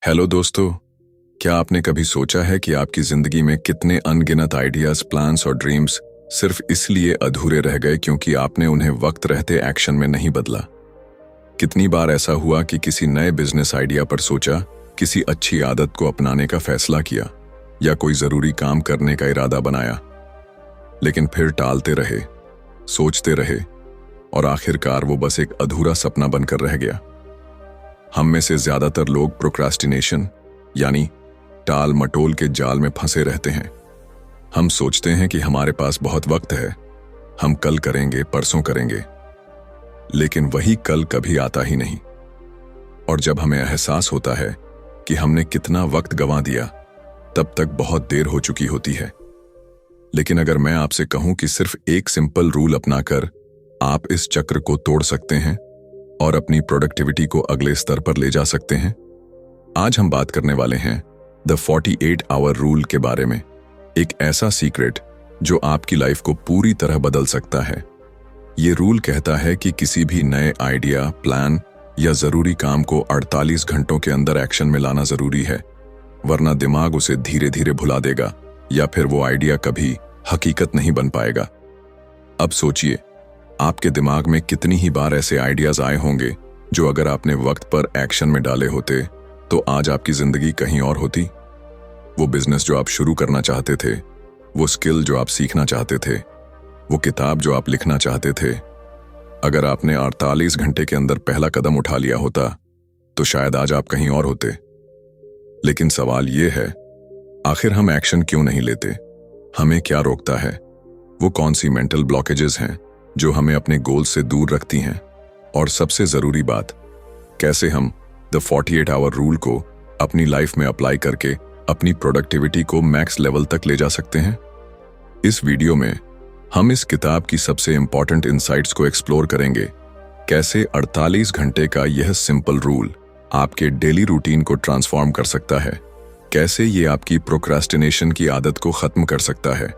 Hello दोस्तों, क्या आपने कभी सोचा है कि आपकी जिंदगी में कितने अनगिनत आइडियाज, प्लान्स और ड्रीम्स सिर्फ इसलिए अधूरे रह गए क्योंकि आपने उन्हें वक्त रहते एक्शन में नहीं बदला। कितनी बार ऐसा हुआ कि किसी नए बिजनेस आइडिया पर सोचा, किसी अच्छी आदत को अपनाने का फैसला किया या कोई जरूरी काम करने का इरादा बनाया, लेकिन फिर टालते रहे, सोचते रहे और आखिरकार वो बस एक अधूरा सपना बनकर रह गया। हम में से ज्यादातर लोग प्रोक्रास्टिनेशन यानी टाल मटोल के जाल में फंसे रहते हैं। हम सोचते हैं कि हमारे पास बहुत वक्त है, हम कल करेंगे, परसों करेंगे, लेकिन वही कल कभी आता ही नहीं। और जब हमें एहसास होता है कि हमने कितना वक्त गंवा दिया, तब तक बहुत देर हो चुकी होती है। लेकिन अगर मैं आपसे कहूं कि सिर्फ एक सिंपल रूल अपनाकर आप इस चक्र को तोड़ सकते हैं और अपनी प्रोडक्टिविटी को अगले स्तर पर ले जा सकते हैं। आज हम बात करने वाले हैं द 48 आवर रूल के बारे में, एक ऐसा सीक्रेट जो आपकी लाइफ को पूरी तरह बदल सकता है। ये रूल कहता है कि किसी भी नए आइडिया, प्लान या जरूरी काम को 48 घंटों के अंदर एक्शन में लाना जरूरी है, वरना दिमाग उसे धीरे धीरे भुला देगा या फिर वो आइडिया कभी हकीकत नहीं बन पाएगा। अब सोचिए, आपके दिमाग में कितनी ही बार ऐसे आइडियाज आए होंगे जो अगर आपने वक्त पर एक्शन में डाले होते तो आज आपकी जिंदगी कहीं और होती। वो बिजनेस जो आप शुरू करना चाहते थे, वो स्किल जो आप सीखना चाहते थे, वो किताब जो आप लिखना चाहते थे, अगर आपने 48 घंटे के अंदर पहला कदम उठा लिया होता तो शायद आज आप कहीं और होते। लेकिन सवाल ये है, आखिर हम एक्शन क्यों नहीं लेते? हमें क्या रोकता है? वो कौन सी मेंटल ब्लॉकेजेस हैं जो हमें अपने गोल से दूर रखती हैं? और सबसे जरूरी बात, कैसे हम द 48 आवर रूल को अपनी लाइफ में अप्लाई करके अपनी प्रोडक्टिविटी को मैक्स लेवल तक ले जा सकते हैं? इस वीडियो में हम इस किताब की सबसे इंपॉर्टेंट इंसाइट्स को एक्सप्लोर करेंगे। कैसे 48 घंटे का यह सिंपल रूल आपके डेली रूटीन को ट्रांसफॉर्म कर सकता है, कैसे ये आपकी प्रोक्रास्टिनेशन की आदत को खत्म कर सकता है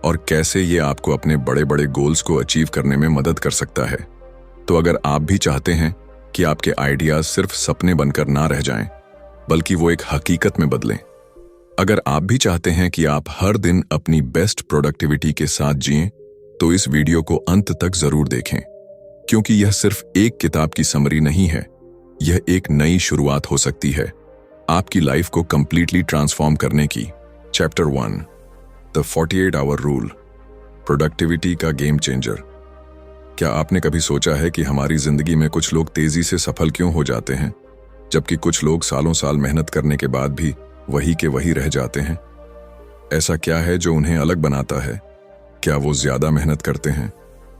और कैसे ये आपको अपने बड़े बड़े गोल्स को अचीव करने में मदद कर सकता है। तो अगर आप भी चाहते हैं कि आपके आइडियाज सिर्फ सपने बनकर ना रह जाएं, बल्कि वो एक हकीकत में बदलें, अगर आप भी चाहते हैं कि आप हर दिन अपनी बेस्ट प्रोडक्टिविटी के साथ जिएं, तो इस वीडियो को अंत तक जरूर देखें, क्योंकि यह सिर्फ एक किताब की समरी नहीं है, यह एक नई शुरुआत हो सकती है आपकी लाइफ को कंप्लीटली ट्रांसफॉर्म करने की। Chapter 1, the 48 hour rule, productivity का गेम चेंजर। क्या आपने कभी सोचा है कि हमारी जिंदगी में कुछ लोग तेजी से सफल क्यों हो जाते हैं, जबकि कुछ लोग सालों साल मेहनत करने के बाद भी वही के वही रह जाते हैं? ऐसा क्या है जो उन्हें अलग बनाता है? क्या वो ज्यादा मेहनत करते हैं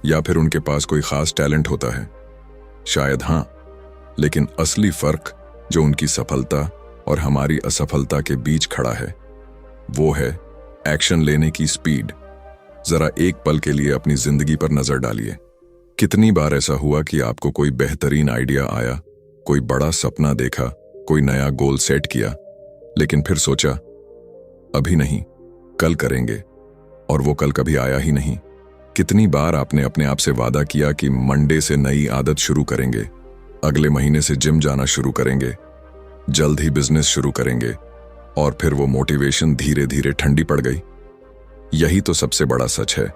या फिर उनके पास कोई खास टैलेंट होता है? शायद हां, लेकिन असली फर्क जो उनकी सफलता और हमारी असफलता के बीच खड़ा है, वो है एक्शन लेने की स्पीड। जरा एक पल के लिए अपनी जिंदगी पर नजर डालिए। कितनी बार ऐसा हुआ कि आपको कोई बेहतरीन आइडिया आया, कोई बड़ा सपना देखा, कोई नया गोल सेट किया, लेकिन फिर सोचा अभी नहीं, कल करेंगे, और वो कल कभी आया ही नहीं? कितनी बार आपने अपने आप से वादा किया कि मंडे से नई आदत शुरू करेंगे, अगले महीने से जिम जाना शुरू करेंगे, जल्द ही बिजनेस शुरू करेंगे, और फिर वो मोटिवेशन धीरे धीरे ठंडी पड़ गई? यही तो सबसे बड़ा सच है।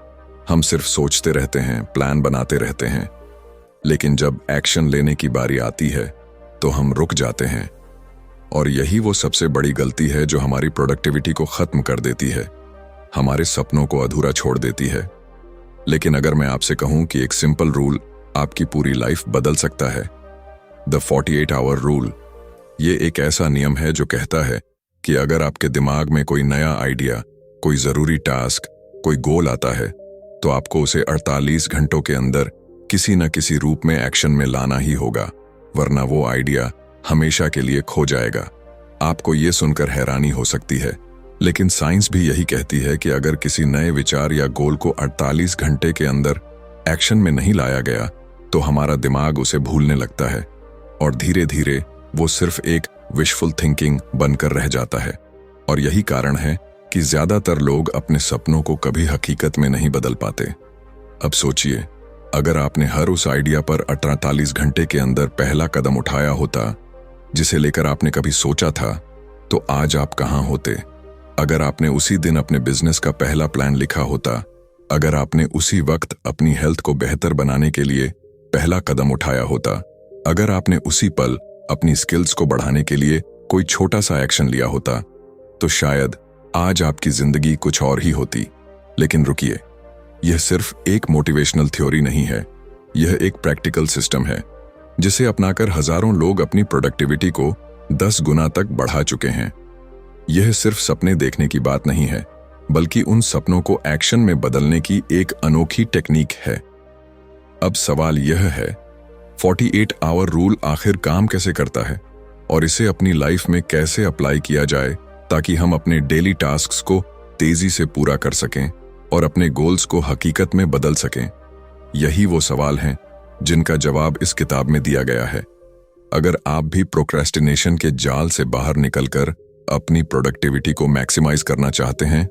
हम सिर्फ सोचते रहते हैं, प्लान बनाते रहते हैं, लेकिन जब एक्शन लेने की बारी आती है तो हम रुक जाते हैं। और यही वो सबसे बड़ी गलती है जो हमारी प्रोडक्टिविटी को खत्म कर देती है, हमारे सपनों को अधूरा छोड़ देती है। लेकिन अगर मैं आपसे कहूं कि एक सिंपल रूल आपकी पूरी लाइफ बदल सकता है, द 48 आवर रूल, ये एक ऐसा नियम है जो कहता है कि अगर आपके दिमाग में कोई नया आइडिया, कोई जरूरी टास्क, कोई गोल आता है, तो आपको उसे 48 घंटों के अंदर किसी न किसी रूप में एक्शन में लाना ही होगा, वरना वो आइडिया हमेशा के लिए खो जाएगा। आपको ये सुनकर हैरानी हो सकती है, लेकिन साइंस भी यही कहती है कि अगर किसी नए विचार या गोल को 48 घंटे के अंदर एक्शन में नहीं लाया गया, तो हमारा दिमाग उसे भूलने लगता है और धीरे धीरे वो सिर्फ एक विशफुल थिंकिंग बनकर रह जाता है। और यही कारण है कि ज्यादातर लोग अपने सपनों को कभी हकीकत में नहीं बदल पाते। अब सोचिए, अगर आपने हर उस आइडिया पर 48 घंटे के अंदर पहला कदम उठाया होता, जिसे लेकर आपने कभी सोचा था, तो आज आप कहां होते? अगर आपने उसी दिन अपने बिजनेस का पहला प्लान लिखा होता, अगर आपने उसी वक्त अपनी हेल्थ को बेहतर बनाने के लिए पहला कदम उठाया होता, अगर आपने उसी पल अपनी स्किल्स को बढ़ाने के लिए कोई छोटा सा एक्शन लिया होता, तो शायद आज आपकी जिंदगी कुछ और ही होती। लेकिन रुकिए, यह सिर्फ एक मोटिवेशनल थ्योरी नहीं है, यह एक प्रैक्टिकल सिस्टम है जिसे अपनाकर हजारों लोग अपनी प्रोडक्टिविटी को 10 गुना तक बढ़ा चुके हैं। यह सिर्फ सपने देखने की बात नहीं है, बल्कि उन सपनों को एक्शन में बदलने की एक अनोखी टेक्निक है। अब सवाल यह है, 48 आवर रूल आखिर काम कैसे करता है और इसे अपनी लाइफ में कैसे अप्लाई किया जाए ताकि हम अपने डेली टास्क्स को तेजी से पूरा कर सकें और अपने गोल्स को हकीकत में बदल सकें। यही वो सवाल हैं जिनका जवाब इस किताब में दिया गया है। अगर आप भी प्रोक्रेस्टिनेशन के जाल से बाहर निकलकर अपनी प्रोडक्टिविटी को मैक्सिमाइज करना चाहते हैं,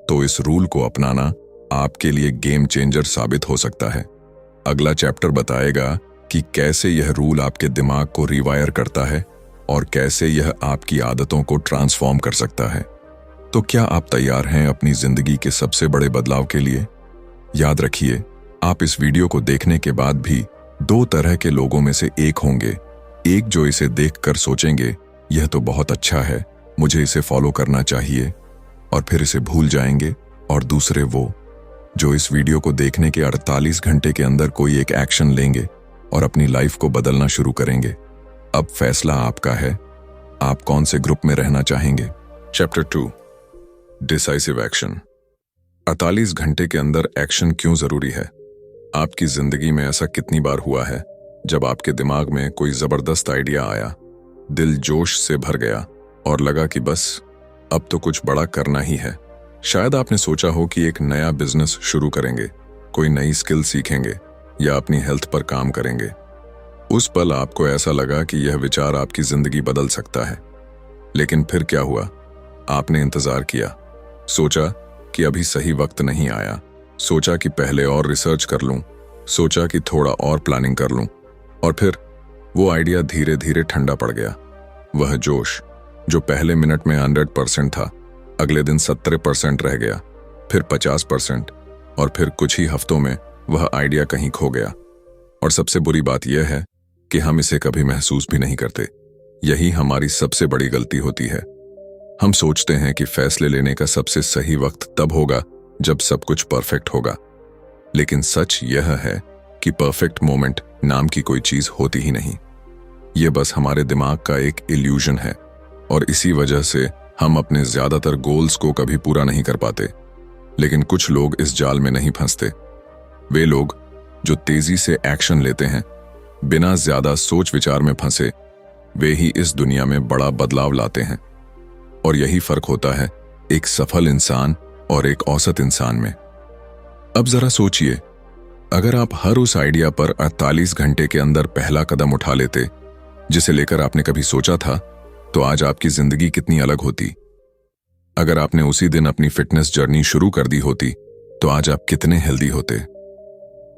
तो इस रूल को अपनाना आपके लिए गेम चेंजर साबित हो सकता है। अगला चैप्टर बताएगा कि कैसे यह रूल आपके दिमाग को रिवायर करता है और कैसे यह आपकी आदतों को ट्रांसफॉर्म कर सकता है। तो क्या आप तैयार हैं अपनी जिंदगी के सबसे बड़े बदलाव के लिए? याद रखिए, आप इस वीडियो को देखने के बाद भी 2 तरह के लोगों में से एक होंगे। एक जो इसे देखकर सोचेंगे, यह तो बहुत अच्छा है, मुझे इसे फॉलो करना चाहिए, और फिर इसे भूल जाएंगे। और दूसरे वो जो इस वीडियो को देखने के 48 घंटे के अंदर कोई एक एक्शन लेंगे और अपनी लाइफ को बदलना शुरू करेंगे। अब फैसला आपका है, आप कौन से ग्रुप में रहना चाहेंगे। Chapter 2, decisive action. 48 घंटे के अंदर एक्शन क्यों जरूरी है? आपकी जिंदगी में ऐसा कितनी बार हुआ है जब आपके दिमाग में कोई जबरदस्त आइडिया आया, दिल जोश से भर गया और लगा कि बस अब तो कुछ बड़ा करना ही है। शायद आपने सोचा हो कि एक नया बिजनेस शुरू करेंगे, कोई नई स्किल सीखेंगे या अपनी हेल्थ पर काम करेंगे। उस पल आपको ऐसा लगा कि यह विचार आपकी जिंदगी बदल सकता है। लेकिन फिर क्या हुआ? आपने इंतजार किया, सोचा कि अभी सही वक्त नहीं आया, सोचा कि पहले और रिसर्च कर लूं, सोचा कि थोड़ा और प्लानिंग कर लूं, और फिर वो आइडिया धीरे धीरे ठंडा पड़ गया। वह जोश जो पहले मिनट में 100% था, अगले दिन 70% रह गया, फिर 50%, और फिर कुछ ही हफ्तों में वह आइडिया कहीं खो गया। और सबसे बुरी बात यह है कि हम इसे कभी महसूस भी नहीं करते। यही हमारी सबसे बड़ी गलती होती है। हम सोचते हैं कि फैसले लेने का सबसे सही वक्त तब होगा जब सब कुछ परफेक्ट होगा, लेकिन सच यह है कि परफेक्ट मोमेंट नाम की कोई चीज होती ही नहीं। यह बस हमारे दिमाग का एक इल्यूजन है, और इसी वजह से हम अपने ज्यादातर गोल्स को कभी पूरा नहीं कर पाते। लेकिन कुछ लोग इस जाल में नहीं फंसते। वे लोग जो तेजी से एक्शन लेते हैं, बिना ज्यादा सोच विचार में फंसे, वे ही इस दुनिया में बड़ा बदलाव लाते हैं। और यही फर्क होता है एक सफल इंसान और एक औसत इंसान में। अब जरा सोचिए, अगर आप हर उस आइडिया पर 48 घंटे के अंदर पहला कदम उठा लेते जिसे लेकर आपने कभी सोचा था, तो आज आपकी जिंदगी कितनी अलग होती। अगर आपने उसी दिन अपनी फिटनेस जर्नी शुरू कर दी होती, तो आज आप कितने हेल्दी होते।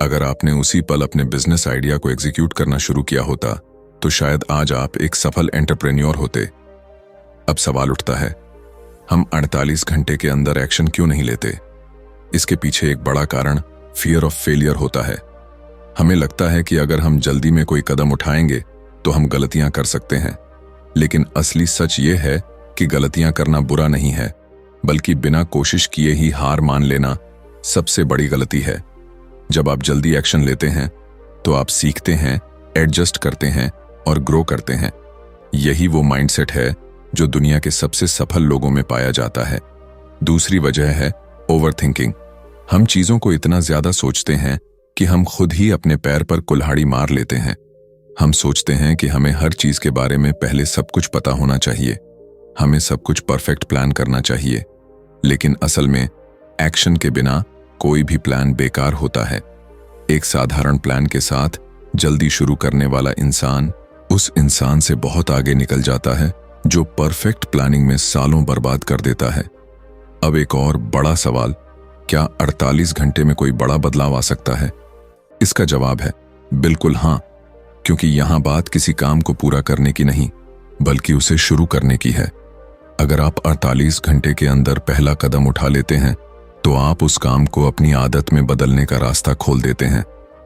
अगर आपने उसी पल अपने बिजनेस आइडिया को एग्जीक्यूट करना शुरू किया होता, तो शायद आज आप एक सफल एंटरप्रेन्योर होते। अब सवाल उठता है, हम 48 घंटे के अंदर एक्शन क्यों नहीं लेते? इसके पीछे एक बड़ा कारण फियर ऑफ फेलियर होता है। हमें लगता है कि अगर हम जल्दी में कोई कदम उठाएंगे तो हम गलतियां कर सकते हैं, लेकिन असली सच ये है कि गलतियां करना बुरा नहीं है, बल्कि बिना कोशिश किए ही हार मान लेना सबसे बड़ी गलती है। जब आप जल्दी एक्शन लेते हैं तो आप सीखते हैं, एडजस्ट करते हैं और ग्रो करते हैं। यही वो माइंडसेट है जो दुनिया के सबसे सफल लोगों में पाया जाता है। दूसरी वजह है ओवरथिंकिंग। हम चीजों को इतना ज्यादा सोचते हैं कि हम खुद ही अपने पैर पर कुल्हाड़ी मार लेते हैं। हम सोचते हैं कि हमें हर चीज के बारे में पहले सब कुछ पता होना चाहिए, हमें सब कुछ परफेक्ट प्लान करना चाहिए। लेकिन असल में एक्शन के बिना कोई भी प्लान बेकार होता है। एक साधारण प्लान के साथ जल्दी शुरू करने वाला इंसान उस इंसान से बहुत आगे निकल जाता है जो परफेक्ट प्लानिंग में सालों बर्बाद कर देता है। अब एक और बड़ा सवाल, क्या 48 घंटे में कोई बड़ा बदलाव आ सकता है? इसका जवाब है बिल्कुल हाँ, क्योंकि यहां बात किसी काम को पूरा करने की नहीं, बल्कि उसे शुरू करने की है। अगर आप 48 घंटे के अंदर पहला कदम उठा लेते हैं तो आप उस काम को अपनी आदत में बदलने का रास्ता खोल देते हैं।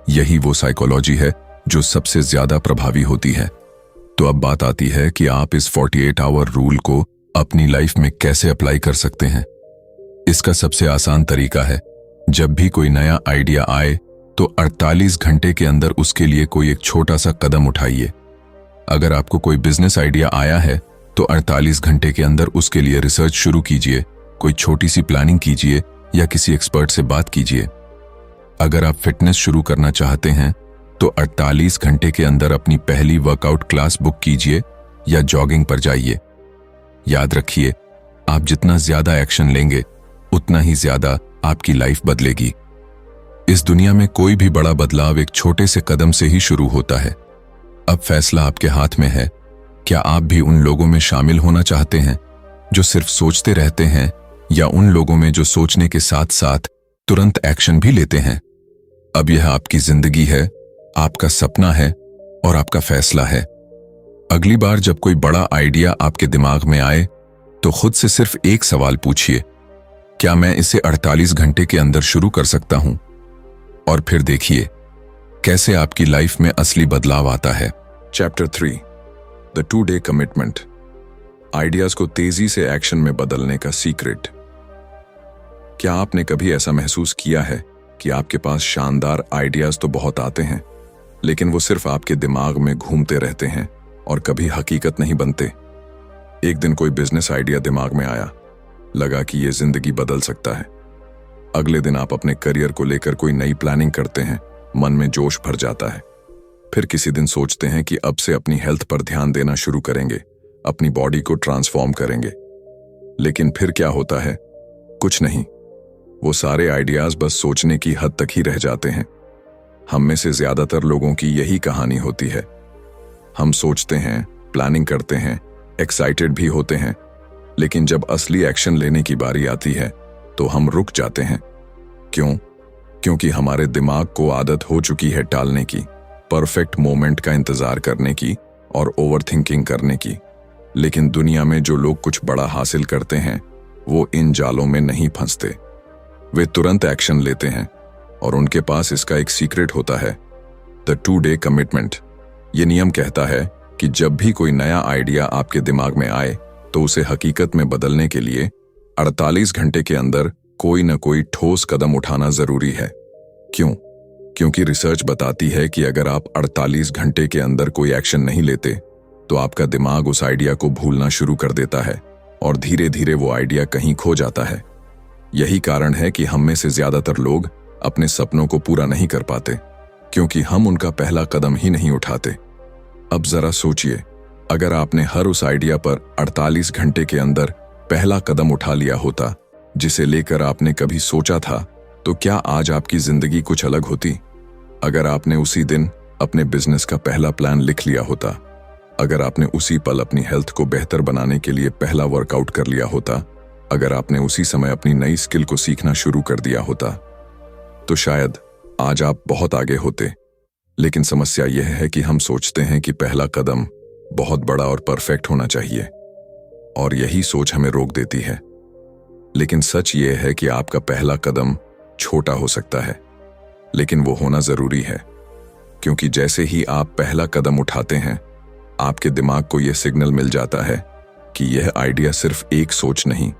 यही वो साइकोलॉजी है जो सबसे ज्यादा प्रभावी होती है। तो अब बात आती है कि आप इस 48 आवर रूल को अपनी लाइफ में कैसे अप्लाई कर सकते हैं। इसका सबसे आसान तरीका है, जब भी कोई नया आइडिया आए तो 48 घंटे के अंदर उसके लिए कोई एक छोटा सा कदम उठाइए। अगर आपको कोई बिजनेस आइडिया आया है तो 48 घंटे के अंदर उसके लिए रिसर्च शुरू कीजिए, कोई छोटी सी प्लानिंग कीजिए या किसी एक्सपर्ट से बात कीजिए। अगर आप फिटनेस शुरू करना चाहते हैं तो 48 घंटे के अंदर अपनी पहली वर्कआउट क्लास बुक कीजिए या जॉगिंग पर जाइए। याद रखिए, आप जितना ज्यादा एक्शन लेंगे उतना ही ज्यादा आपकी लाइफ बदलेगी। इस दुनिया में कोई भी बड़ा बदलाव एक छोटे से कदम से ही शुरू होता है। अब फैसला आपके हाथ में है। क्या आप भी उन लोगों में शामिल होना चाहते हैं जो सिर्फ सोचते रहते हैं, या उन लोगों में जो सोचने के साथ साथ तुरंत एक्शन भी लेते हैं? अब यह आपकी जिंदगी है, आपका सपना है और आपका फैसला है। अगली बार जब कोई बड़ा आइडिया आपके दिमाग में आए तो खुद से सिर्फ एक सवाल पूछिए, क्या मैं इसे 48 घंटे के अंदर शुरू कर सकता हूं? और फिर देखिए कैसे आपकी लाइफ में असली बदलाव आता है। Chapter 3, the 2 day commitment. Ideas को तेजी से एक्शन में बदलने का सीक्रेट। क्या आपने कभी ऐसा महसूस किया है कि आपके पास शानदार आइडियाज तो बहुत आते हैं, लेकिन वो सिर्फ आपके दिमाग में घूमते रहते हैं और कभी हकीकत नहीं बनते? एक दिन कोई बिजनेस आइडिया दिमाग में आया, लगा कि ये जिंदगी बदल सकता है। अगले दिन आप अपने करियर को लेकर कोई नई प्लानिंग करते हैं, मन में जोश भर जाता है। फिर किसी दिन सोचते हैं कि अब से अपनी हेल्थ पर ध्यान देना शुरू करेंगे, अपनी बॉडी को ट्रांसफॉर्म करेंगे। लेकिन फिर क्या होता है? कुछ नहीं। वो सारे आइडियाज बस सोचने की हद तक ही रह जाते हैं। हम में से ज्यादातर लोगों की यही कहानी होती है। हम सोचते हैं, प्लानिंग करते हैं, एक्साइटेड भी होते हैं, लेकिन जब असली एक्शन लेने की बारी आती है तो हम रुक जाते हैं। क्यों? क्योंकि हमारे दिमाग को आदत हो चुकी है टालने की, परफेक्ट मोमेंट का इंतजार करने की और ओवरथिंकिंग करने की। लेकिन दुनिया में जो लोग कुछ बड़ा हासिल करते हैं वो इन जालों में नहीं फंसते। वे तुरंत एक्शन लेते हैं और उनके पास इसका एक सीक्रेट होता है, द 2 डे कमिटमेंट। ये नियम कहता है कि जब भी कोई नया आइडिया आपके दिमाग में आए तो उसे हकीकत में बदलने के लिए 48 घंटे के अंदर कोई न कोई ठोस कदम उठाना जरूरी है। क्यों? क्योंकि रिसर्च बताती है कि अगर आप 48 घंटे के अंदर कोई एक्शन नहीं लेते तो आपका दिमाग उस आइडिया को भूलना शुरू कर देता है और धीरे धीरे वो आइडिया कहीं खो जाता है। यही कारण है कि हम में से ज्यादातर लोग अपने सपनों को पूरा नहीं कर पाते, क्योंकि हम उनका पहला कदम ही नहीं उठाते। अब जरा सोचिए, अगर आपने हर उस आइडिया पर 48 घंटे के अंदर पहला कदम उठा लिया होता जिसे लेकर आपने कभी सोचा था, तो क्या आज आपकी जिंदगी कुछ अलग होती? अगर आपने उसी दिन अपने बिजनेस का पहला प्लान लिख लिया होता, अगर आपने उसी पल अपनी हेल्थ को बेहतर बनाने के लिए पहला वर्कआउट कर लिया होता, अगर आपने उसी समय अपनी नई स्किल को सीखना शुरू कर दिया होता, तो शायद आज आप बहुत आगे होते। लेकिन समस्या यह है कि हम सोचते हैं कि पहला कदम बहुत बड़ा और परफेक्ट होना चाहिए, और यही सोच हमें रोक देती है। लेकिन सच यह है कि आपका पहला कदम छोटा हो सकता है, लेकिन वो होना जरूरी है, क्योंकि जैसे ही आप पहला कदम उठाते हैं आपके दिमाग को यह सिग्नल मिल जाता है कि यह आइडिया सिर्फ एक सोच नहीं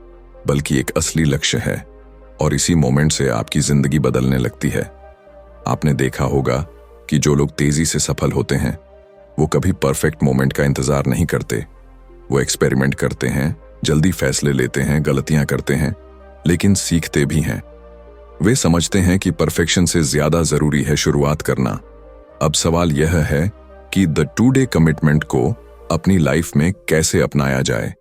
बल्कि एक असली लक्ष्य है, और इसी मोमेंट से आपकी जिंदगी बदलने लगती है। आपने देखा होगा कि जो लोग तेजी से सफल होते हैं वो कभी परफेक्ट मोमेंट का इंतजार नहीं करते। वो एक्सपेरिमेंट करते हैं, जल्दी फैसले लेते हैं, गलतियां करते हैं, लेकिन सीखते भी हैं। वे समझते हैं कि परफेक्शन से ज्यादा जरूरी है शुरुआत करना। अब सवाल यह है कि द 2 डे कमिटमेंट को अपनी लाइफ में कैसे अपनाया जाए।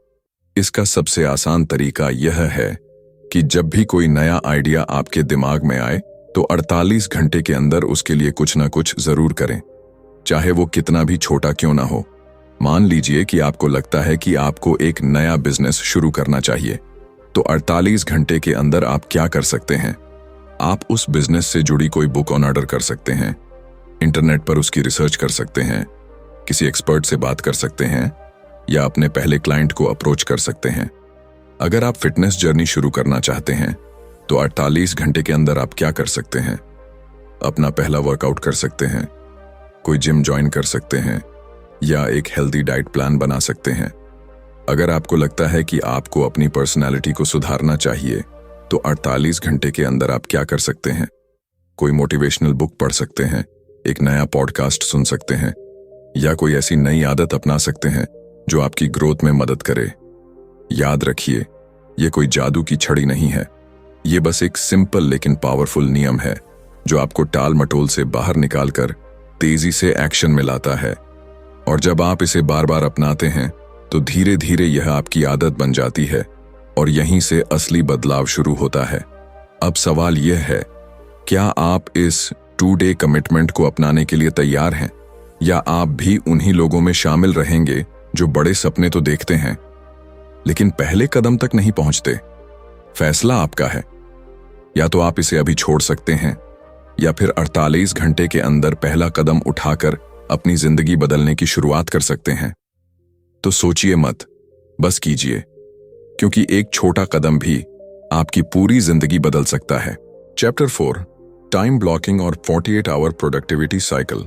इसका सबसे आसान तरीका यह है कि जब भी कोई नया आइडिया आपके दिमाग में आए तो 48 घंटे के अंदर उसके लिए कुछ ना कुछ जरूर करें, चाहे वो कितना भी छोटा क्यों ना हो। मान लीजिए कि आपको लगता है कि आपको एक नया बिजनेस शुरू करना चाहिए, तो 48 घंटे के अंदर आप क्या कर सकते हैं? आप उस बिजनेस से जुड़ी कोई बुक ऑन ऑर्डर कर सकते हैं, इंटरनेट पर उसकी रिसर्च कर सकते हैं, किसी एक्सपर्ट से बात कर सकते हैं, या अपने पहले क्लाइंट को अप्रोच कर सकते हैं। अगर आप फिटनेस जर्नी शुरू करना चाहते हैं तो 48 घंटे के अंदर आप क्या कर सकते हैं? अपना पहला वर्कआउट कर सकते हैं, कोई जिम ज्वाइन कर सकते हैं या एक हेल्दी डाइट प्लान बना सकते हैं। अगर आपको लगता है कि आपको अपनी पर्सनालिटी को सुधारना चाहिए तो 48 घंटे के अंदर आप क्या कर सकते हैं? कोई मोटिवेशनल बुक पढ़ सकते हैं, एक नया पॉडकास्ट सुन सकते हैं या कोई ऐसी नई आदत अपना सकते हैं जो आपकी ग्रोथ में मदद करे। याद रखिए, ये कोई जादू की छड़ी नहीं है, ये बस एक सिंपल लेकिन पावरफुल नियम है जो आपको टाल मटोल से बाहर निकालकर तेजी से एक्शन में लाता है। और जब आप इसे बार बार अपनाते हैं तो धीरे धीरे यह आपकी आदत बन जाती है और यहीं से असली बदलाव शुरू होता है। अब सवाल यह है, क्या आप इस 2 डे कमिटमेंट को अपनाने के लिए तैयार हैं या आप भी उन्हीं लोगों में शामिल रहेंगे जो बड़े सपने तो देखते हैं लेकिन पहले कदम तक नहीं पहुंचते? फैसला आपका है। या तो आप इसे अभी छोड़ सकते हैं या फिर 48 घंटे के अंदर पहला कदम उठाकर अपनी जिंदगी बदलने की शुरुआत कर सकते हैं। तो सोचिए मत, बस कीजिए, क्योंकि एक छोटा कदम भी आपकी पूरी जिंदगी बदल सकता है। चैप्टर 4, टाइम ब्लॉकिंग और 48 आवर प्रोडक्टिविटी साइकिल।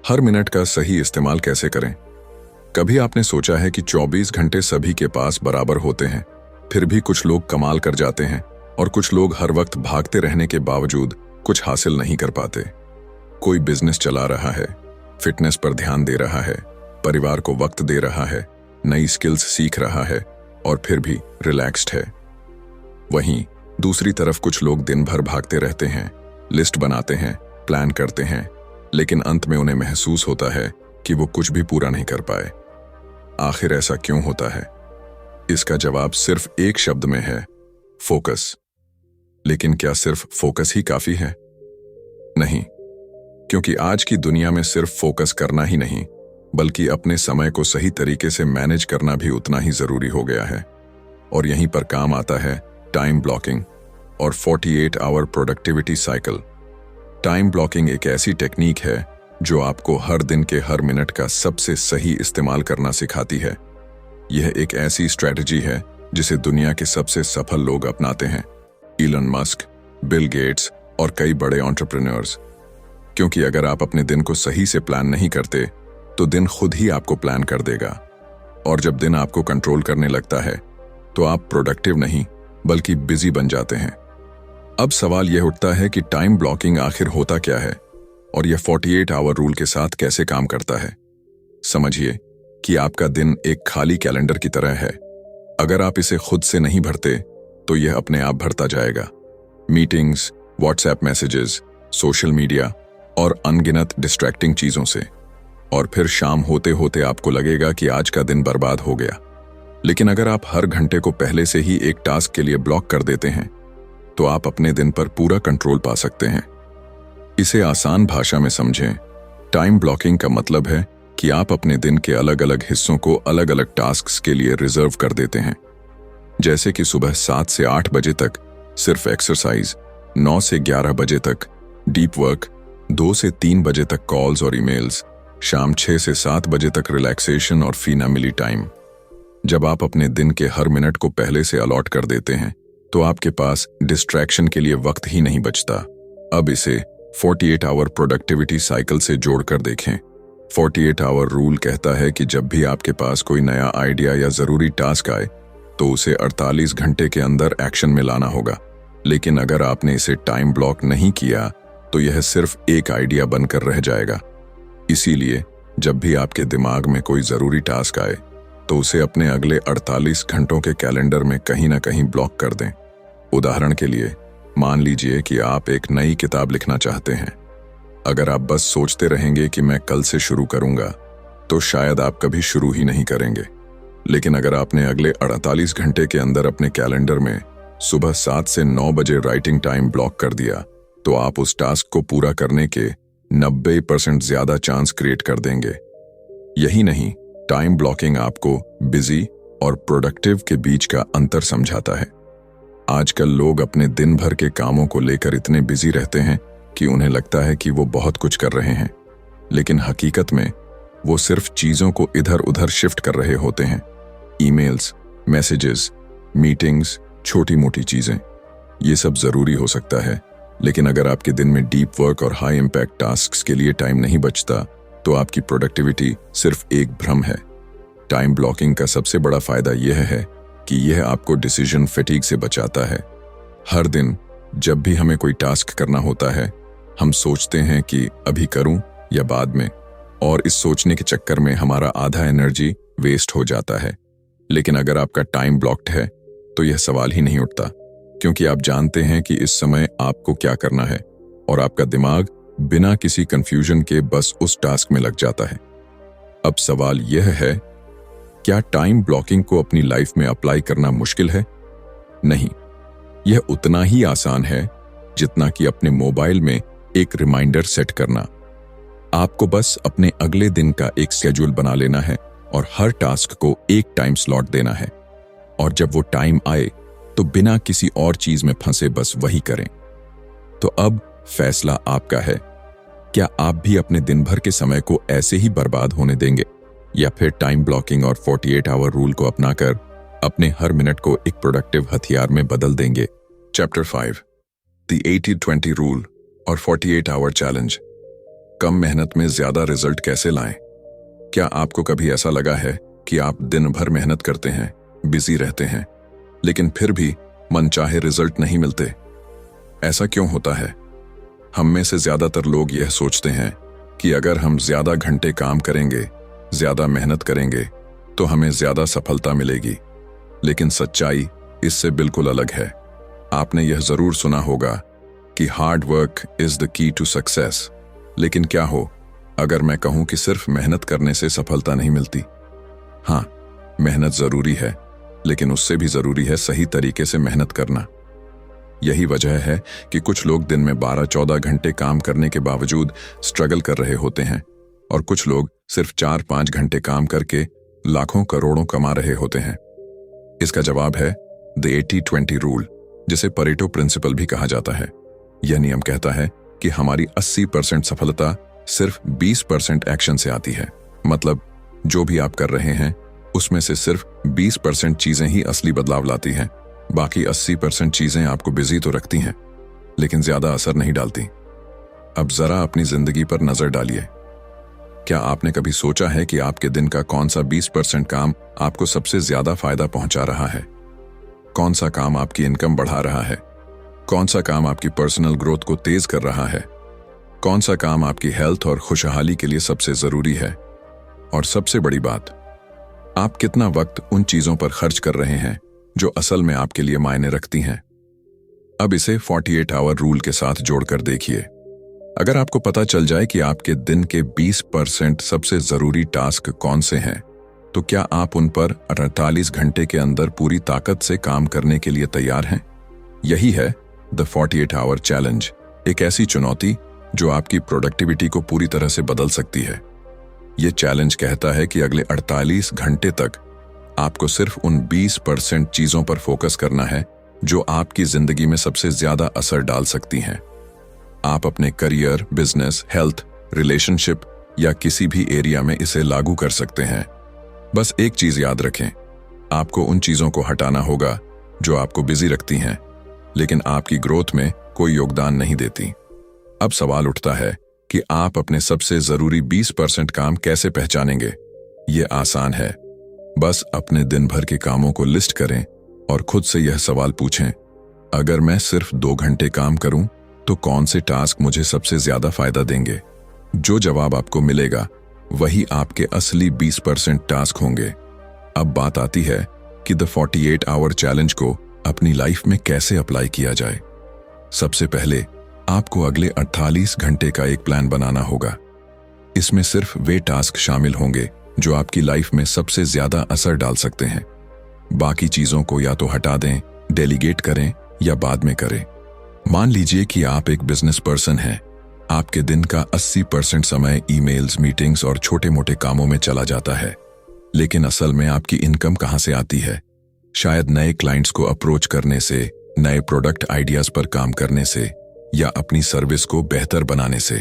हर मिनट का सही इस्तेमाल कैसे करें? कभी आपने सोचा है कि 24 घंटे सभी के पास बराबर होते हैं, फिर भी कुछ लोग कमाल कर जाते हैं और कुछ लोग हर वक्त भागते रहने के बावजूद कुछ हासिल नहीं कर पाते। कोई बिजनेस चला रहा है, फिटनेस पर ध्यान दे रहा है, परिवार को वक्त दे रहा है, नई स्किल्स सीख रहा है और फिर भी रिलैक्स्ड है। वहीं दूसरी तरफ कुछ लोग दिन भर भागते रहते हैं, लिस्ट बनाते हैं, प्लान करते हैं, लेकिन अंत में उन्हें महसूस होता है कि वो कुछ भी पूरा नहीं कर पाए। आखिर ऐसा क्यों होता है? इसका जवाब सिर्फ एक शब्द में है, फोकस। लेकिन क्या सिर्फ फोकस ही काफी है? नहीं, क्योंकि आज की दुनिया में सिर्फ फोकस करना ही नहीं, बल्कि अपने समय को सही तरीके से मैनेज करना भी उतना ही जरूरी हो गया है। और यहीं पर काम आता है टाइम ब्लॉकिंग और 48 hour productivity cycle. Time blocking एक ऐसी टेक्निक है जो आपको हर दिन के हर मिनट का सबसे सही इस्तेमाल करना सिखाती है। यह एक ऐसी स्ट्रैटेजी है जिसे दुनिया के सबसे सफल लोग अपनाते हैं, इलन मस्क, बिल गेट्स और कई बड़े एंटरप्रेन्योर्स। क्योंकि अगर आप अपने दिन को सही से प्लान नहीं करते तो दिन खुद ही आपको प्लान कर देगा। और जब दिन आपको कंट्रोल करने लगता है तो आप प्रोडक्टिव नहीं बल्कि बिजी बन जाते हैं। अब सवाल यह उठता है कि टाइम ब्लॉकिंग आखिर होता क्या है और यह 48 आवर रूल के साथ कैसे काम करता है। समझिए कि आपका दिन एक खाली कैलेंडर की तरह है। अगर आप इसे खुद से नहीं भरते तो यह अपने आप भरता जाएगा, meetings, WhatsApp messages, social media और अनगिनत डिस्ट्रैक्टिंग चीजों से। और फिर शाम होते होते आपको लगेगा कि आज का दिन बर्बाद हो गया। लेकिन अगर आप हर घंटे को पहले से ही एक टास्क के लिए ब्लॉक कर देते हैं तो आप अपने दिन पर पूरा कंट्रोल पा सकते हैं। इसे आसान भाषा में समझें, टाइम ब्लॉकिंग का मतलब है कि आप अपने दिन के अलग अलग हिस्सों को अलग अलग टास्क्स के लिए रिजर्व कर देते हैं। जैसे कि सुबह 7 से 8 बजे तक सिर्फ एक्सरसाइज, 9 से 11 बजे तक डीप वर्क, 2 से 3 बजे तक कॉल्स और ईमेल्स, शाम 6 से 7 बजे तक रिलैक्सेशन और फैमिली टाइम। जब आप अपने दिन के हर मिनट को पहले से अलॉट कर देते हैं तो आपके पास डिस्ट्रैक्शन के लिए वक्त ही नहीं बचता। अब इसे 48 आवर प्रोडक्टिविटी साइकिल से जोड़कर देखें। 48 आवर रूल कहता है कि जब भी आपके पास कोई नया आइडिया या जरूरी टास्क आए तो उसे 48 घंटे के अंदर एक्शन में लाना होगा। लेकिन अगर आपने इसे टाइम ब्लॉक नहीं किया तो यह सिर्फ एक आइडिया बनकर रह जाएगा। इसीलिए जब भी आपके दिमाग में कोई जरूरी टास्क आए तो उसे अपने अगले 48 घंटों के कैलेंडर में कहीं ना कहीं ब्लॉक कर दें। उदाहरण के लिए, मान लीजिए कि आप एक नई किताब लिखना चाहते हैं। अगर आप बस सोचते रहेंगे कि मैं कल से शुरू करूंगा तो शायद आप कभी शुरू ही नहीं करेंगे। लेकिन अगर आपने अगले 48 घंटे के अंदर अपने कैलेंडर में सुबह 7 से 9 बजे राइटिंग टाइम ब्लॉक कर दिया तो आप उस टास्क को पूरा करने के 90% ज्यादा चांस क्रिएट कर देंगे। यही नहीं, टाइम ब्लॉकिंग आपको बिजी और प्रोडक्टिव के बीच का अंतर समझाता है। आजकल लोग अपने दिन भर के कामों को लेकर इतने बिजी रहते हैं कि उन्हें लगता है कि वो बहुत कुछ कर रहे हैं, लेकिन हकीकत में वो सिर्फ चीजों को इधर उधर शिफ्ट कर रहे होते हैं। ईमेल्स, मैसेजेस, मीटिंग्स, छोटी मोटी चीजें, ये सब जरूरी हो सकता है, लेकिन अगर आपके दिन में डीप वर्क और हाई इम्पैक्ट टास्क्स के लिए टाइम नहीं बचता तो आपकी प्रोडक्टिविटी सिर्फ एक भ्रम है। टाइम ब्लॉकिंग का सबसे बड़ा फायदा यह है कि यह आपको डिसीजन फैटीग से बचाता है। हर दिन जब भी हमें कोई टास्क करना होता है, हम सोचते हैं कि अभी करूं या बाद में, और इस सोचने के चक्कर में हमारा आधा एनर्जी वेस्ट हो जाता है। लेकिन अगर आपका टाइम ब्लॉक्ड है तो यह सवाल ही नहीं उठता, क्योंकि आप जानते हैं कि इस समय आपको क्या करना है और आपका दिमाग बिना किसी कंफ्यूजन के बस उस टास्क में लग जाता है। अब सवाल यह है, क्या टाइम ब्लॉकिंग को अपनी लाइफ में अप्लाई करना मुश्किल है? नहीं, यह उतना ही आसान है जितना कि अपने मोबाइल में एक रिमाइंडर सेट करना। आपको बस अपने अगले दिन का एक शेड्यूल बना लेना है और हर टास्क को एक टाइम स्लॉट देना है, और जब वो टाइम आए तो बिना किसी और चीज में फंसे बस वही करें। तो अब फैसला आपका है, क्या आप भी अपने दिन भर के समय को ऐसे ही बर्बाद होने देंगे, या फिर टाइम ब्लॉकिंग और 48 आवर रूल को अपनाकर अपने हर मिनट को एक प्रोडक्टिव हथियार में बदल देंगे? चैप्टर 5, द 80-20 रूल और 48 आवर चैलेंज। कम मेहनत में ज्यादा रिजल्ट कैसे लाएं? क्या आपको कभी ऐसा लगा है कि आप दिन भर मेहनत करते हैं, बिजी रहते हैं, लेकिन फिर भी मनचाहे रिजल्ट नहीं मिलते? ऐसा क्यों होता है? हम में से ज्यादातर लोग यह सोचते हैं कि अगर हम ज्यादा घंटे काम करेंगे, ज्यादा मेहनत करेंगे, तो हमें ज्यादा सफलता मिलेगी। लेकिन सच्चाई इससे बिल्कुल अलग है। आपने यह जरूर सुना होगा कि hard work is the key to success. लेकिन क्या हो अगर मैं कहूं कि सिर्फ मेहनत करने से सफलता नहीं मिलती? हाँ, मेहनत जरूरी है, लेकिन उससे भी जरूरी है सही तरीके से मेहनत करना। यही वजह है कि कुछ लोग दिन में 12-14 घंटे काम करने के बावजूद स्ट्रगल कर रहे होते हैं, और कुछ लोग सिर्फ 4-5 घंटे काम करके लाखों करोड़ों कमा रहे होते हैं। इसका जवाब है द 80-20 रूल, जिसे परेटो प्रिंसिपल भी कहा जाता है। यह नियम कहता है कि हमारी 80% सफलता सिर्फ 20% एक्शन से आती है। मतलब जो भी आप कर रहे हैं उसमें से सिर्फ 20% चीजें ही असली बदलाव लाती हैं। बाकी 80% चीजें आपको बिजी तो रखती हैं, लेकिन ज्यादा असर नहीं डालती। अब जरा अपनी जिंदगी पर नजर डालिए। क्या आपने कभी सोचा है कि आपके दिन का कौन सा 20% काम आपको सबसे ज्यादा फायदा पहुंचा रहा है? कौन सा काम आपकी इनकम बढ़ा रहा है? कौन सा काम आपकी पर्सनल ग्रोथ को तेज कर रहा है? कौन सा काम आपकी हेल्थ और खुशहाली के लिए सबसे जरूरी है? और सबसे बड़ी बात, आप कितना वक्त उन चीजों पर खर्च कर रहे हैं जो असल में आपके लिए मायने रखती हैं? अब इसे 48 आवर रूल के साथ जोड़कर देखिए। अगर आपको पता चल जाए कि आपके दिन के 20% सबसे जरूरी टास्क कौन से हैं, तो क्या आप उन पर 48 घंटे के अंदर पूरी ताकत से काम करने के लिए तैयार हैं? यही है द 48 आवर चैलेंज, एक ऐसी चुनौती जो आपकी प्रोडक्टिविटी को पूरी तरह से बदल सकती है। यह चैलेंज कहता है कि अगले 48 घंटे तक आपको सिर्फ उन 20% चीजों पर फोकस करना है जो आपकी जिंदगी में सबसे ज्यादा असर डाल सकती हैं। आप अपने करियर, बिजनेस, हेल्थ, रिलेशनशिप या किसी भी एरिया में इसे लागू कर सकते हैं। बस एक चीज याद रखें, आपको उन चीजों को हटाना होगा जो आपको बिजी रखती हैं, लेकिन आपकी ग्रोथ में कोई योगदान नहीं देती। अब सवाल उठता है कि आप अपने सबसे जरूरी 20% काम कैसे पहचानेंगे? ये आसान है। बस अपने दिन भर के कामों को लिस्ट करें और खुद से यह सवाल पूछें, अगर मैं सिर्फ 2 घंटे काम करूं तो कौन से टास्क मुझे सबसे ज्यादा फायदा देंगे? जो जवाब आपको मिलेगा वही आपके असली 20% टास्क होंगे। अब बात आती है कि द 48 आवर चैलेंज को अपनी लाइफ में कैसे अप्लाई किया जाए। सबसे पहले आपको अगले 48 घंटे का एक प्लान बनाना होगा। इसमें सिर्फ वे टास्क शामिल होंगे जो आपकी लाइफ में सबसे ज्यादा असर डाल सकते हैं। बाकी चीजों को या तो हटा दें, डेलीगेट करें या बाद में करें। मान लीजिए कि आप एक बिजनेस पर्सन हैं। आपके दिन का 80% समय ईमेल्स, मीटिंग्स और छोटे मोटे कामों में चला जाता है। लेकिन असल में आपकी इनकम कहां से आती है? शायद नए क्लाइंट्स को अप्रोच करने से, नए प्रोडक्ट आइडियाज पर काम करने से, या अपनी सर्विस को बेहतर बनाने से।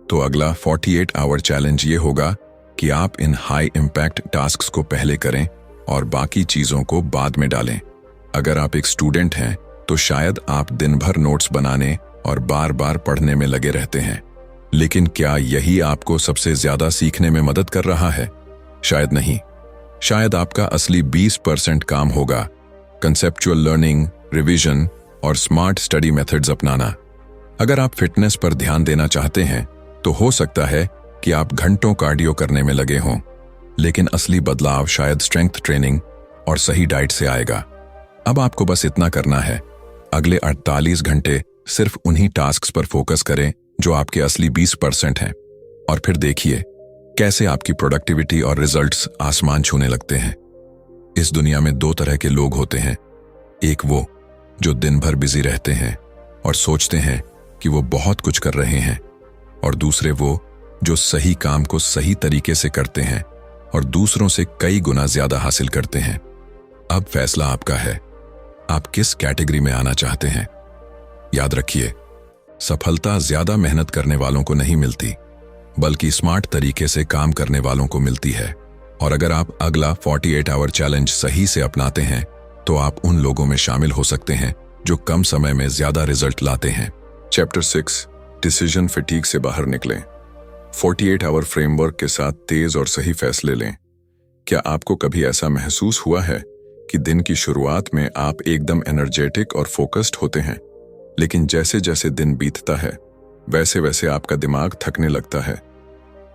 तो अगला 48 आवर चैलेंज ये होगा कि आप इन हाई इम्पैक्ट टास्क्स को पहले करें और बाकी चीजों को बाद में डालें। अगर आप एक स्टूडेंट हैं तो शायद आप दिन भर नोट्स बनाने और बार बार पढ़ने में लगे रहते हैं, लेकिन क्या यही आपको सबसे ज्यादा सीखने में मदद कर रहा है? शायद नहीं। शायद आपका असली 20% काम होगा कंसेप्चुअल लर्निंग, रिवीजन और स्मार्ट स्टडी मेथड्स अपनाना। अगर आप फिटनेस पर ध्यान देना चाहते हैं तो हो सकता है कि आप घंटों कार्डियो करने में लगे हों, लेकिन असली बदलाव शायद स्ट्रेंथ ट्रेनिंग और सही डाइट से आएगा। अब आपको बस इतना करना है, अगले 48 घंटे सिर्फ उन्हीं टास्क्स पर फोकस करें जो आपके असली 20% हैं, और फिर देखिए कैसे आपकी प्रोडक्टिविटी और रिजल्ट्स आसमान छूने लगते हैं। इस दुनिया में 2 तरह के लोग होते हैं, एक वो जो दिन भर बिजी रहते हैं और सोचते हैं कि वो बहुत कुछ कर रहे हैं, और दूसरे वो जो सही काम को सही तरीके से करते हैं और दूसरों से कई गुना ज्यादा हासिल करते हैं। अब फैसला आपका है, आप किस कैटेगरी में आना चाहते हैं। याद रखिए, सफलता ज्यादा मेहनत करने वालों को नहीं मिलती, बल्कि स्मार्ट तरीके से काम करने वालों को मिलती है। और अगर आप अगला 48 आवर चैलेंज सही से अपनाते हैं तो आप उन लोगों में शामिल हो सकते हैं जो कम समय में ज्यादा रिजल्ट लाते हैं। चैप्टर 6, डिसीजन फटीग से बाहर निकलें। 48 आवर फ्रेमवर्क के साथ तेज और सही फैसले लें। क्या आपको कभी ऐसा महसूस हुआ है कि दिन की शुरुआत में आप एकदम एनर्जेटिक और फोकस्ड होते हैं, लेकिन जैसे जैसे दिन बीतता है वैसे वैसे आपका दिमाग थकने लगता है?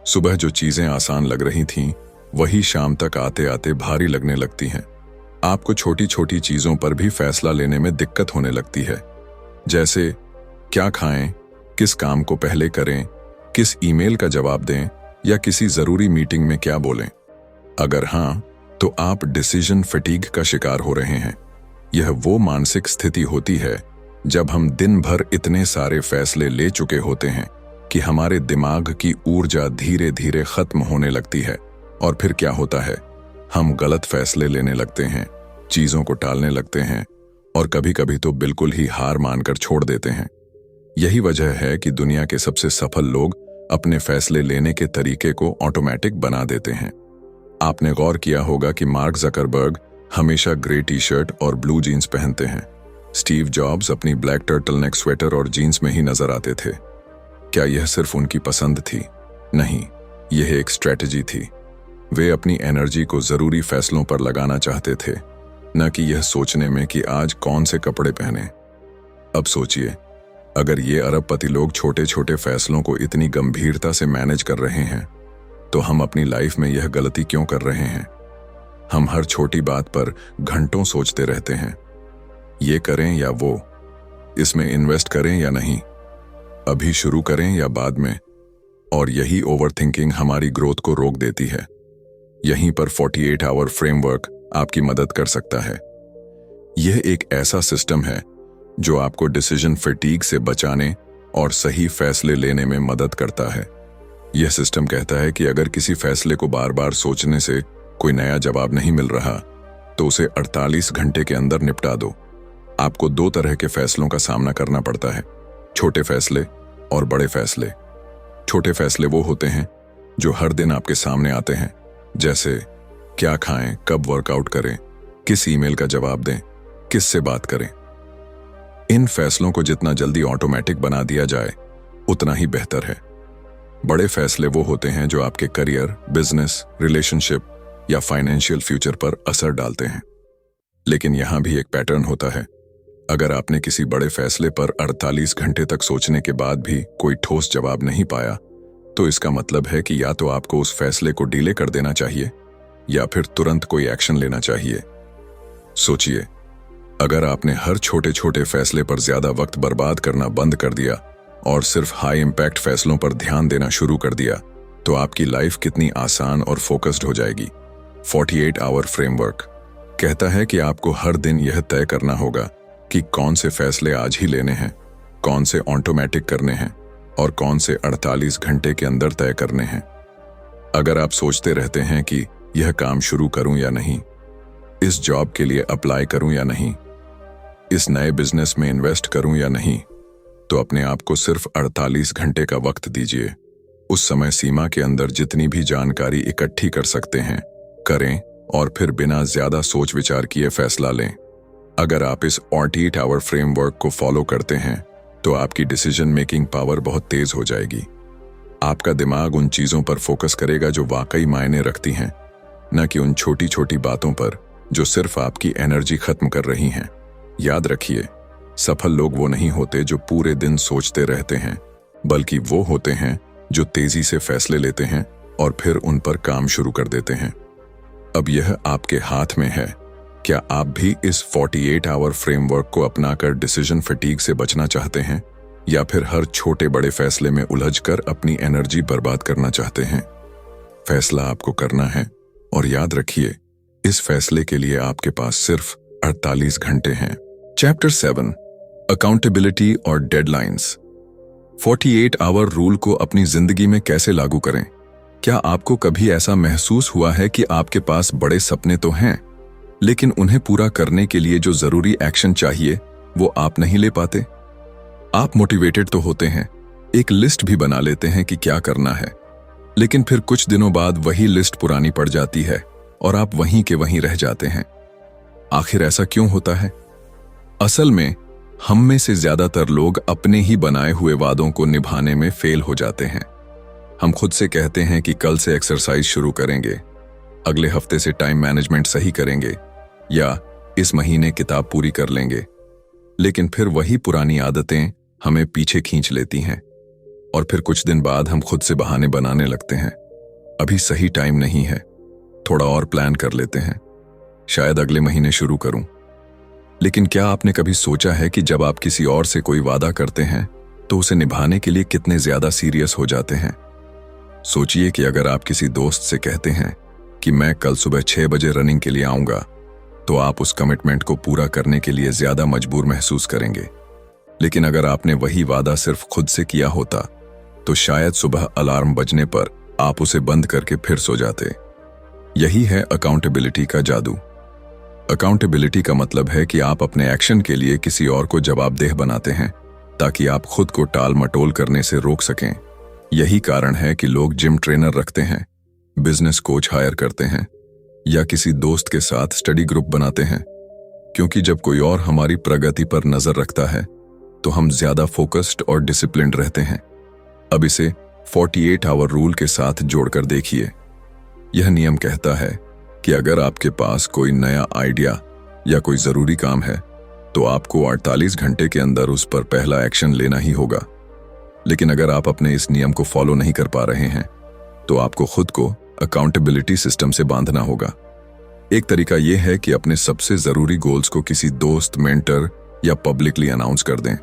सुबह जो चीजें आसान लग रही थीं, वही शाम तक आते आते भारी लगने लगती हैं। आपको छोटी छोटी चीजों पर भी फैसला लेने में दिक्कत होने लगती है, जैसे क्या खाएं, किस काम को पहले करें, किस ईमेल का जवाब दें या किसी जरूरी मीटिंग में क्या बोलें। अगर हाँ, तो आप डिसीजन फटीग का शिकार हो रहे हैं। यह वो मानसिक स्थिति होती है जब हम दिन भर इतने सारे फैसले ले चुके होते हैं कि हमारे दिमाग की ऊर्जा धीरे धीरे खत्म होने लगती है। और फिर क्या होता है, हम गलत फैसले लेने लगते हैं, चीजों को टालने लगते हैं और कभी कभी तो बिल्कुल ही हार मानकर छोड़ देते हैं। यही वजह है कि दुनिया के सबसे सफल लोग अपने फैसले लेने के तरीके को ऑटोमेटिक बना देते हैं। आपने गौर किया होगा कि मार्क जकरबर्ग हमेशा ग्रे टी शर्ट और ब्लू जीन्स पहनते हैं। स्टीव जॉब्स अपनी ब्लैक टर्टलनेक स्वेटर और जीन्स में ही नजर आते थे। क्या यह सिर्फ उनकी पसंद थी? नहीं, यह एक स्ट्रेटजी थी। वे अपनी एनर्जी को जरूरी फैसलों पर लगाना चाहते थे, न कि यह सोचने में कि आज कौन से कपड़े पहने। अब सोचिए, अगर ये अरबपति लोग छोटे छोटे फैसलों को इतनी गंभीरता से मैनेज कर रहे हैं, तो हम अपनी लाइफ में यह गलती क्यों कर रहे हैं? हम हर छोटी बात पर घंटों सोचते रहते हैं, ये करें या वो, इसमें इन्वेस्ट करें या नहीं, अभी शुरू करें या बाद में। और यही ओवरथिंकिंग हमारी ग्रोथ को रोक देती है। यहीं पर 48 आवर फ्रेमवर्क आपकी मदद कर सकता है। यह एक ऐसा सिस्टम है जो आपको डिसीजन फटीग से बचाने और सही फैसले लेने में मदद करता है। यह सिस्टम कहता है कि अगर किसी फैसले को बार बार सोचने से कोई नया जवाब नहीं मिल रहा, तो उसे 48 घंटे के अंदर निपटा दो। आपको 2 तरह के फैसलों का सामना करना पड़ता है, छोटे फैसले और बड़े फैसले। छोटे फैसले वो होते हैं जो हर दिन आपके सामने आते हैं, जैसे क्या खाएं, कब वर्कआउट करें, किस ईमेल का जवाब दें, किस से बात करें। इन फैसलों को जितना जल्दी ऑटोमेटिक बना दिया जाए उतना ही बेहतर है। बड़े फैसले वो होते हैं जो आपके करियर, बिजनेस, रिलेशनशिप या फाइनेंशियल फ्यूचर पर असर डालते हैं। लेकिन यहां भी एक पैटर्न होता है। अगर आपने किसी बड़े फैसले पर 48 घंटे तक सोचने के बाद भी कोई ठोस जवाब नहीं पाया, तो इसका मतलब है कि या तो आपको उस फैसले को डिले कर देना चाहिए या फिर तुरंत कोई एक्शन लेना चाहिए। सोचिए, अगर आपने हर छोटे छोटे फैसले पर ज्यादा वक्त बर्बाद करना बंद कर दिया और सिर्फ हाई इम्पैक्ट फैसलों पर ध्यान देना शुरू कर दिया, तो आपकी लाइफ कितनी आसान और फोकस्ड हो जाएगी। 48 आवर फ्रेमवर्क कहता है कि आपको हर दिन यह तय करना होगा कि कौन से फैसले आज ही लेने हैं, कौन से ऑटोमेटिक करने हैं और कौन से 48 घंटे के अंदर तय करने हैं। अगर आप सोचते रहते हैं कि यह काम शुरू करूं या नहीं, इस जॉब के लिए अप्लाई करूं या नहीं, इस नए बिजनेस में इन्वेस्ट करूं या नहीं, तो अपने आप को सिर्फ 48 घंटे का वक्त दीजिए। उस समय सीमा के अंदर जितनी भी जानकारी इकट्ठी कर सकते हैं करें और फिर बिना ज्यादा सोच विचार किए फैसला लें। अगर आप इस 48 आवर फ्रेमवर्क को फॉलो करते हैं तो आपकी डिसीजन मेकिंग पावर बहुत तेज हो जाएगी। आपका दिमाग उन चीजों पर फोकस करेगा जो वाकई मायने रखती हैं, न कि उन छोटी छोटी बातों पर जो सिर्फ आपकी एनर्जी खत्म कर रही हैं। याद रखिए, सफल लोग वो नहीं होते जो पूरे दिन सोचते रहते हैं, बल्कि वो होते हैं जो तेजी से फैसले लेते हैं और फिर उन पर काम शुरू कर देते हैं। अब यह आपके हाथ में है। क्या आप भी इस 48 आवर फ्रेमवर्क को अपनाकर डिसीजन फटीग से बचना चाहते हैं, या फिर हर छोटे बड़े फैसले में उलझकर अपनी एनर्जी बर्बाद करना चाहते हैं? फैसला आपको करना है, और याद रखिए, इस फैसले के लिए आपके पास सिर्फ 48 घंटे हैं। चैप्टर 7, अकाउंटेबिलिटी और डेडलाइंस। 48 आवर रूल को अपनी जिंदगी में कैसे लागू करें? क्या आपको कभी ऐसा महसूस हुआ है कि आपके पास बड़े सपने तो हैं, लेकिन उन्हें पूरा करने के लिए जो जरूरी एक्शन चाहिए वो आप नहीं ले पाते? आप मोटिवेटेड तो होते हैं, एक लिस्ट भी बना लेते हैं कि क्या करना है, लेकिन फिर कुछ दिनों बाद वही लिस्ट पुरानी पड़ जाती है और आप वहीं के वहीं रह जाते हैं। आखिर ऐसा क्यों होता है? असल में हम में से ज्यादातर लोग अपने ही बनाए हुए वादों को निभाने में फेल हो जाते हैं। हम खुद से कहते हैं कि कल से एक्सरसाइज शुरू करेंगे, अगले हफ्ते से टाइम मैनेजमेंट सही करेंगे, या इस महीने किताब पूरी कर लेंगे, लेकिन फिर वही पुरानी आदतें हमें पीछे खींच लेती हैं और फिर कुछ दिन बाद हम खुद से बहाने बनाने लगते हैं। अभी सही टाइम नहीं है, थोड़ा और प्लान कर लेते हैं, शायद अगले महीने शुरू करूं। लेकिन क्या आपने कभी सोचा है कि जब आप किसी और से कोई वादा करते हैं तो उसे निभाने के लिए कितने ज्यादा सीरियस हो जाते हैं? सोचिए कि अगर आप किसी दोस्त से कहते हैं कि मैं कल सुबह 6 बजे रनिंग के लिए आऊंगा, तो आप उस कमिटमेंट को पूरा करने के लिए ज्यादा मजबूर महसूस करेंगे। लेकिन अगर आपने वही वादा सिर्फ खुद से किया होता तो शायद सुबह अलार्म बजने पर आप उसे बंद करके फिर सो जाते। यही है अकाउंटेबिलिटी का जादू। अकाउंटेबिलिटी का मतलब है कि आप अपने एक्शन के लिए किसी और को जवाबदेह बनाते हैं ताकि आप खुद को टाल मटोल करने से रोक सकें। यही कारण है कि लोग जिम ट्रेनर रखते हैं, बिजनेस कोच हायर करते हैं या किसी दोस्त के साथ स्टडी ग्रुप बनाते हैं, क्योंकि जब कोई और हमारी प्रगति पर नजर रखता है तो हम ज्यादा फोकस्ड और डिसिप्लिन्ड रहते हैं। अब इसे 48 आवर रूल के साथ जोड़कर देखिए। यह नियम कहता है कि अगर आपके पास कोई नया आइडिया या कोई जरूरी काम है तो आपको 48 घंटे के अंदर उस पर पहला एक्शन लेना ही होगा। लेकिन अगर आप अपने इस नियम को फॉलो नहीं कर पा रहे हैं तो आपको खुद को अकाउंटेबिलिटी सिस्टम से बांधना होगा। एक तरीका यह है कि अपने सबसे जरूरी गोल्स को किसी दोस्त, मेंटर या पब्लिकली अनाउंस कर दें।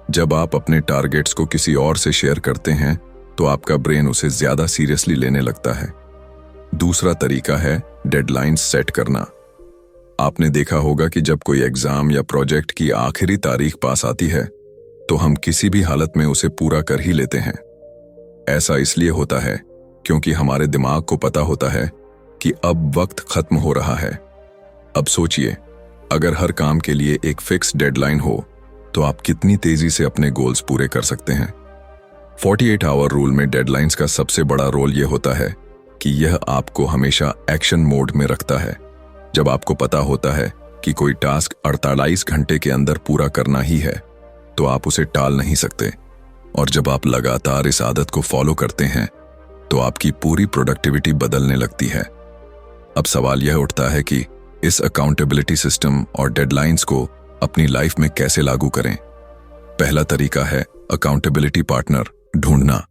जब आप अपने टारगेट्स को किसी और से शेयर करते हैं तो आपका ब्रेन उसे ज्यादा सीरियसली लेने लगता है। दूसरा तरीका है डेडलाइंस सेट करना। आपने देखा होगा कि जब कोई एग्जाम या प्रोजेक्ट की आखिरी तारीख पास आती है तो हम किसी भी हालत में उसे पूरा कर ही लेते हैं। ऐसा इसलिए होता है क्योंकि हमारे दिमाग को पता होता है कि अब वक्त खत्म हो रहा है। अब सोचिए, अगर हर काम के लिए एक फिक्स डेडलाइन हो तो आप कितनी तेजी से अपने गोल्स पूरे कर सकते हैं। 48 आवर रूल में डेडलाइंस का सबसे बड़ा रोल यह होता है कि यह आपको हमेशा एक्शन मोड में रखता है। जब आपको पता होता है कि कोई टास्क 48 घंटे के अंदर पूरा करना ही है तो आप उसे टाल नहीं सकते, और जब आप लगातार इस आदत को फॉलो करते हैं तो आपकी पूरी प्रोडक्टिविटी बदलने लगती है। अब सवाल यह उठता है कि इस अकाउंटेबिलिटी सिस्टम और डेडलाइंस को अपनी लाइफ में कैसे लागू करें। पहला तरीका है अकाउंटेबिलिटी पार्टनर ढूंढना।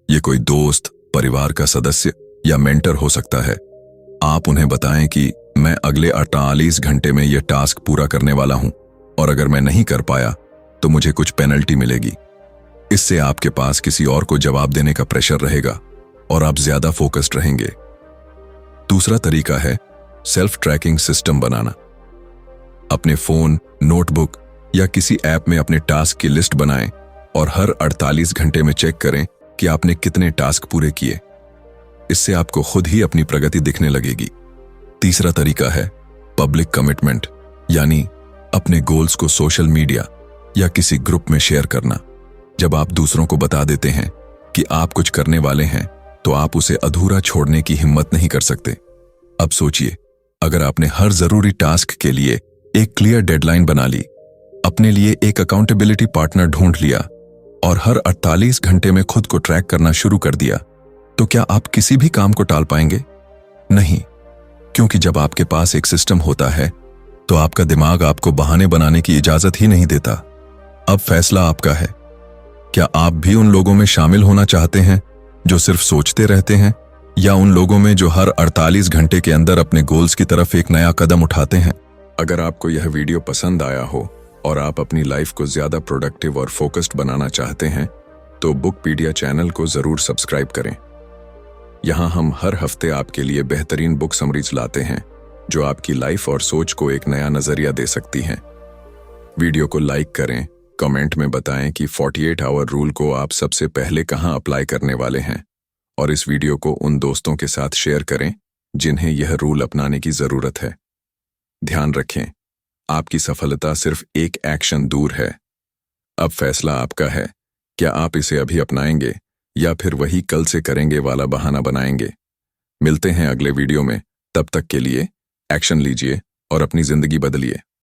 ये कोई दोस्त, परिवार का सदस्य या मेंटर हो सकता है। आप उन्हें बताएं कि मैं अगले 48 घंटे में यह टास्क पूरा करने वाला हूं और अगर मैं नहीं कर पाया तो मुझे कुछ पेनल्टी मिलेगी। इससे आपके पास किसी और को जवाब देने का प्रेशर रहेगा और आप ज्यादा फोकस्ड रहेंगे। दूसरा तरीका है सेल्फ ट्रैकिंग सिस्टम बनाना। अपने फोन, नोटबुक या किसी ऐप में अपने टास्क की लिस्ट बनाएं और हर 48 घंटे में चेक करें कि आपने कितने टास्क पूरे किए। इससे आपको खुद ही अपनी प्रगति दिखने लगेगी। तीसरा तरीका है पब्लिक कमिटमेंट, यानी अपने गोल्स को सोशल मीडिया या किसी ग्रुप में शेयर करना। जब आप दूसरों को बता देते हैं कि आप कुछ करने वाले हैं तो आप उसे अधूरा छोड़ने की हिम्मत नहीं कर सकते। अब सोचिए, अगर आपने हर जरूरी टास्क के लिए एक क्लियर डेडलाइन बना ली, अपने लिए एक अकाउंटेबिलिटी पार्टनर ढूंढ लिया और हर 48 घंटे में खुद को ट्रैक करना शुरू कर दिया, तो क्या आप किसी भी काम को टाल पाएंगे? नहीं, क्योंकि जब आपके पास एक सिस्टम होता है तो आपका दिमाग आपको बहाने बनाने की इजाजत ही नहीं देता। अब फैसला आपका है। क्या आप भी उन लोगों में शामिल होना चाहते हैं जो सिर्फ सोचते रहते हैं, या उन लोगों में जो हर 48 घंटे के अंदर अपने गोल्स की तरफ एक नया कदम उठाते हैं? अगर आपको यह वीडियो पसंद आया हो और आप अपनी लाइफ को ज्यादा प्रोडक्टिव और फोकस्ड बनाना चाहते हैं तो बुकपीडिया चैनल को जरूर सब्सक्राइब करें। यहाँ हम हर हफ्ते आपके लिए बेहतरीन बुक समरीज लाते हैं जो आपकी लाइफ और सोच को एक नया नजरिया दे सकती हैं। वीडियो को लाइक करें, कमेंट में बताएं कि 48 आवर रूल को आप सबसे पहले कहां अप्लाई करने वाले हैं, और इस वीडियो को उन दोस्तों के साथ शेयर करें जिन्हें यह रूल अपनाने की जरूरत है। ध्यान रखें, आपकी सफलता सिर्फ एक एक्शन दूर है। अब फैसला आपका है, क्या आप इसे अभी अपनाएंगे या फिर वही कल से करेंगे वाला बहाना बनाएंगे। मिलते हैं अगले वीडियो में, तब तक के लिए एक्शन लीजिए और अपनी जिंदगी बदलिए।